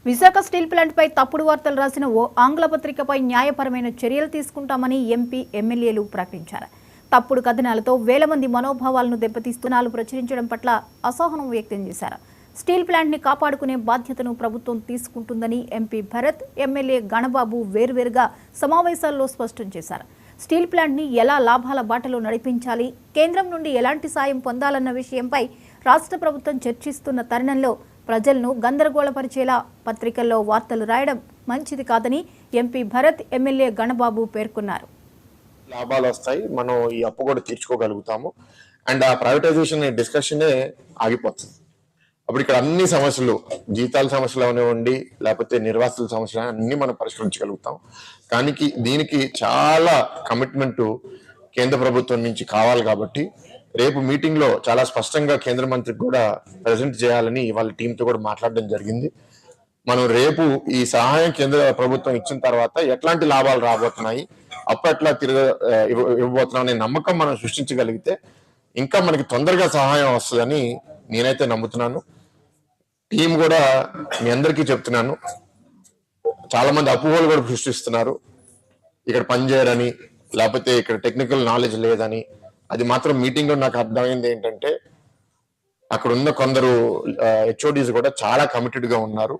Visakha steel ప్లాంట్పై తప్పుడు వార్తలు రాసిన ఓ ఆంగ్ల పత్రికపై న్యాయపరమైన చర్యలు తీసుకుంటామని ఎంపీ ఎమ్మెల్యేలు ప్రకటించారు. తప్పుడు కథనాలతో వేల మంది మనోభావాలను దెబ్బతీస్తున్నాలు ప్రచురించడం పట్ల అసహనం వ్యక్తం చేశారు. స్టీల్ ప్లాంట్ని కాపాడుకునే బాధ్యతను ప్రభుత్వం తీసుకుంటుందని ఎంపీ భరత్, ఎమ్మెల్యే గణబాబు వేర్వేరుగా సమావేశాల్లో స్పష్టం చేశారు. స్టీల్ ప్లాంట్ని ఎలా లాభాల బాటలో నడిపించాలి, కేంద్రం నుండి ఎలాంటి సాయం పొందాలన్న విషయంపై రాష్ట్ర ప్రభుత్వం చర్చిస్తున్న తరుణంలో ప్రజలను గందరగోళపరిచేలా పత్రికల్లో వార్తలు రాయడం మంచిది కాదని ఎంపీ భరత్, ఎమ్మెల్యే గణబాబు పేర్కొన్నారు. లాభాలు వస్తాయి, మనం ఈ అప్పు కూడా తీర్చుకోగలుగుతాము అండ్ ఆ ప్రైవేటైజేషన్ డిస్కషనే ఆగిపోతుంది. అప్పుడు ఇక్కడ అన్ని సమస్యలు, జీతాల సమస్యలు అవనివ్వండి, లేకపోతే నిర్వాసితుల సమస్యలు అన్ని మనం పరిష్కరించగలుగుతాం. కానీ దీనికి చాలా కమిట్మెంట్ కేంద్ర ప్రభుత్వం నుంచి కావాలి. కాబట్టి రేపు మీటింగ్ లో చాలా స్పష్టంగా కేంద్ర మంత్రికి కూడా ప్రజెంట్ చేయాలని వాళ్ళ టీంతో కూడా మాట్లాడడం జరిగింది. మనం రేపు ఈ సహాయం కేంద్ర ప్రభుత్వం ఇచ్చిన తర్వాత ఎట్లాంటి లాభాలు రాబోతున్నాయి, అప్పట్లా ఇవ్వబోతున్నాం అనే నమ్మకం మనం సృష్టించగలిగితే ఇంకా మనకి తొందరగా సహాయం వస్తుందని నేనైతే నమ్ముతున్నాను. టీం కూడా మీ అందరికీ చెప్తున్నాను, చాలా మంది అపోహలు కూడా సృష్టిస్తున్నారు, ఇక్కడ పనిచేయరని, లేకపోతే ఇక్కడ టెక్నికల్ నాలెడ్జ్ లేదని. అది మాత్రం మీటింగ్ లో నాకు అర్థమైంది ఏంటంటే అక్కడ ఉన్న కొందరు హెచ్ఓడీస్ కూడా చాలా కమిటెడ్ గా ఉన్నారు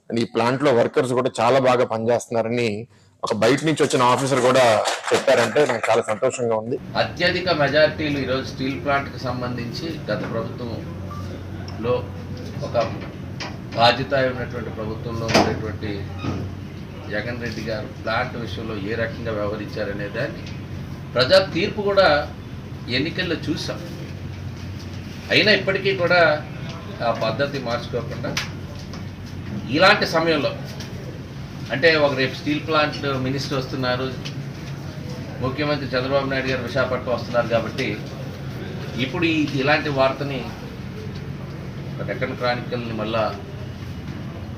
అండ్ ఈ ప్లాంట్ లో వర్కర్స్ కూడా చాలా బాగా పనిచేస్తున్నారని ఒక బయట నుంచి వచ్చిన ఆఫీసర్ కూడా చెప్పారంటే నాకు చాలా సంతోషంగా ఉంది. అత్యధిక మెజారిటీలు ఈరోజు స్టీల్ ప్లాంట్ కి సంబంధించి గత ప్రభుత్వంలో ఒక బాధ్యత ఉన్నటువంటి ప్రభుత్వంలో ఉండేటువంటి జగన్ రెడ్డి గారు ప్లాంట్ విషయంలో ఏ రకంగా వ్యవహరించారనే దాన్ని ప్రజా తీర్పు కూడా ఎన్నికల్లో చూసాం. అయినా ఇప్పటికీ కూడా ఆ పద్ధతి మార్చుకోకుండా ఇలాంటి సమయంలో అంటే ఒక రేపు స్టీల్ ప్లాంట్ మినిస్టర్ వస్తున్నారు, ముఖ్యమంత్రి చంద్రబాబు నాయుడు గారు విశాఖపట్నం వస్తున్నారు. కాబట్టి ఇప్పుడు ఇలాంటి వార్తని డెక్కన్ క్రానికల్ని మళ్ళా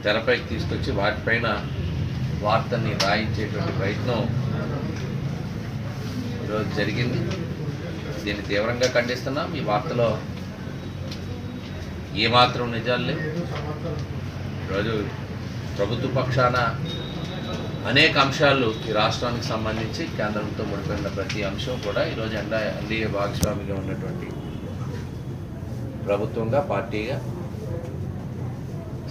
తెరపైకి తీసుకొచ్చి వాటిపైన వార్తని రాయించేటువంటి ప్రయత్నం ఈరోజు జరిగింది. దీన్ని తీవ్రంగా ఖండిస్తున్నాం. ఈ వార్తలో ఏమాత్రం నిజాలు లేవు. ఈరోజు ప్రభుత్వ పక్షాన అనేక అంశాలు ఈ రాష్ట్రానికి సంబంధించి కేంద్రంతో ముడిపడిన ప్రతి అంశం కూడా ఈరోజు ఎన్డీఏ భాగస్వామిగా ఉన్నటువంటి ప్రభుత్వంగా, పార్టీగా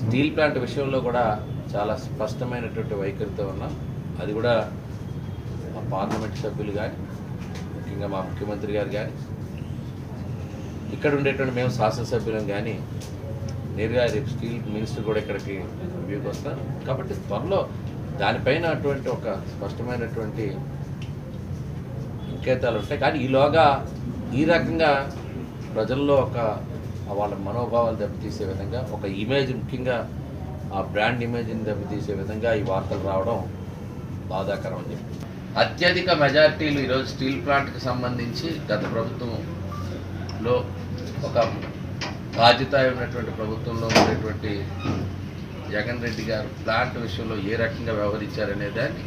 స్టీల్ ప్లాంట్ విషయంలో కూడా చాలా స్పష్టమైనటువంటి వైఖరితో ఉన్నాం. అది కూడా మా పార్లమెంట్ సభ్యులు కానీ, ముఖ్యంగా మా ముఖ్యమంత్రి గారు కానీ, ఇక్కడ ఉండేటువంటి మేము శాసనసభ్యులం కానీ నేరుగా రేపు స్టీల్ మినిస్టర్ కూడా ఇక్కడికి రివ్యూకి వస్తారు. కాబట్టి త్వరలో దానిపైన అటువంటి ఒక స్పష్టమైనటువంటి సంకేతాలు ఉంటాయి. కానీ ఈలోగా ఈ రకంగా ప్రజల్లో ఒక వాళ్ళ మనోభావాలు దెబ్బతీసే విధంగా, ఒక ఇమేజ్, ముఖ్యంగా ఆ బ్రాండ్ ఇమేజ్ని దెబ్బతీసే విధంగా ఈ వార్తలు రావడం బాధాకరం అని చెప్పి అత్యధిక మెజారిటీలు ఈరోజు స్టీల్ ప్లాంట్కి సంబంధించి గత ప్రభుత్వంలో ఒక బాధ్యత ఉన్నటువంటి ప్రభుత్వంలో ఉండేటువంటి జగన్ రెడ్డి గారు ప్లాంట్ విషయంలో ఏ రకంగా వ్యవహరించారనే దాన్ని